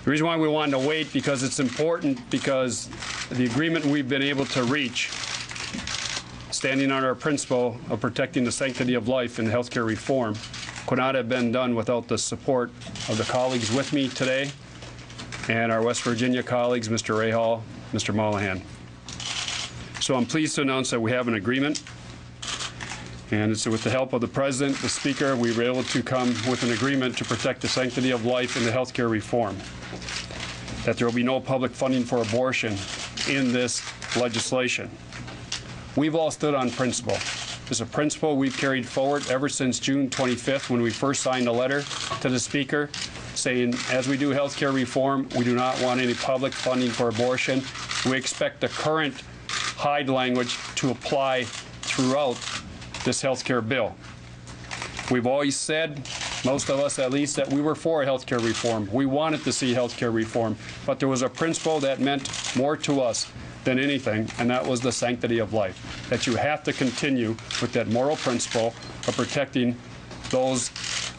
The reason why we wanted to wait, because it's important, because the agreement we've been able to reach, standing on our principle of protecting the sanctity of life in healthcare reform, could not have been done without the support of the colleagues with me today and our West Virginia colleagues, Mr. Rahal, Mr. Mollahan. So I'm pleased to announce that we have an agreement, and it's with the help of the President, the Speaker, we were able to come with an agreement to protect the sanctity of life in the healthcare reform, that there will be no public funding for abortion in this legislation. We've all stood on principle. It's a principle we've carried forward ever since June 25th, when we first signed a letter to the Speaker saying, as we do health care reform, we do not want any public funding for abortion. We expect the current Hyde language to apply throughout this health care bill. We've always said, most of us at least, that we were for health care reform. We wanted to see health care reform, but there was a principle that meant more to us than anything, and that was the sanctity of life, that you have to continue with that moral principle of protecting those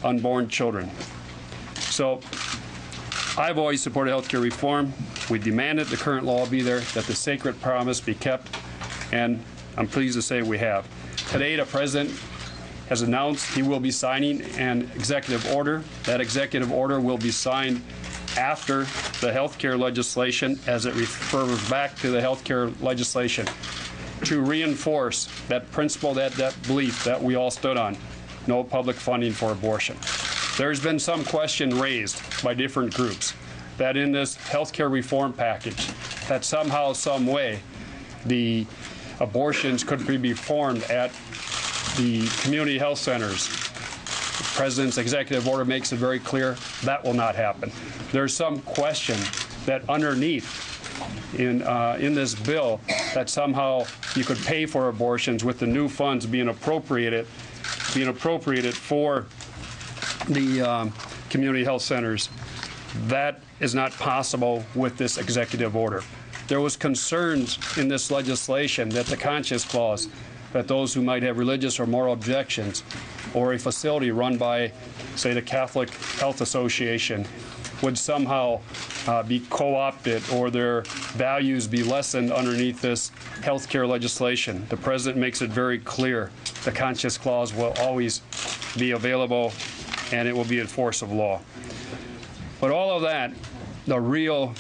unborn children. So I've always supported health care reform. We demanded the current law be there, that the sacred promise be kept, and I'm pleased to say we have. Today, the President has announced he will be signing an executive order. That executive order will be signed after the health care legislation, as it refers back to the health care legislation, to reinforce that principle, that belief that we all stood on: no public funding for abortion. There's been some question raised by different groups that in this health care reform package, that somehow, some way, the abortions could be performed at the community health centers. The President's executive order makes it very clear that will not happen. There's some question that underneath in this bill, that somehow you could pay for abortions with the new funds being appropriated for the community health centers. That is not possible with this executive order. There was concerns in this legislation that the conscience clause, that those who might have religious or moral objections, or a facility run by, say, the Catholic Health Association, would somehow be co-opted, or their values be lessened underneath this health care legislation. The President makes it very clear the conscience clause will always be available, and it will be in force of law. But all of that, the real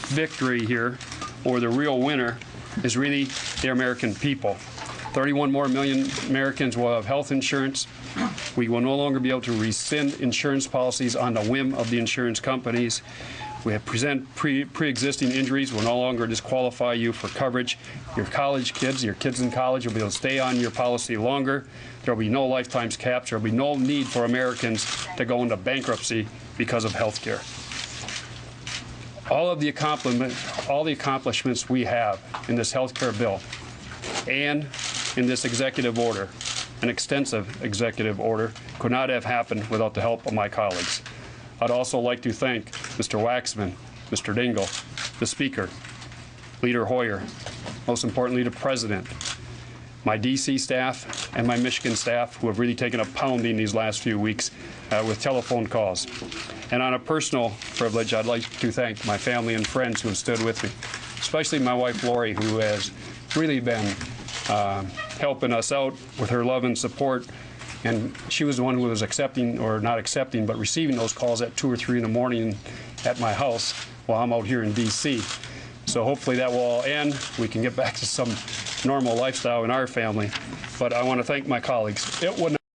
victory here, or the real winner, is really the American people. 31 more million Americans will have health insurance. We will no longer be able to rescind insurance policies on the whim of the insurance companies. We have pre-existing injuries will no longer disqualify you for coverage. Your college kids, your kids in college, will be able to stay on your policy longer. There will be no lifetime caps. There will be no need for Americans to go into bankruptcy because of health care. All the accomplishments we have in this health care bill and in this executive order, an extensive executive order, could not have happened without the help of my colleagues. I'd also like to thank Mr. Waxman, Mr. Dingell, the Speaker, Leader Hoyer, most importantly the President, my D.C. staff, and my Michigan staff, who have really taken a pounding these last few weeks with telephone calls. And on a personal privilege, I'd like to thank my family and friends who have stood with me, especially my wife, Lori, who has really been helping us out with her love and support. And she was the one who was accepting, or not accepting, but receiving those calls at 2 or 3 in the morning at my house while I'm out here in D.C. So hopefully that will all end. We can get back to some normal lifestyle in our family. But I want to thank my colleagues. It would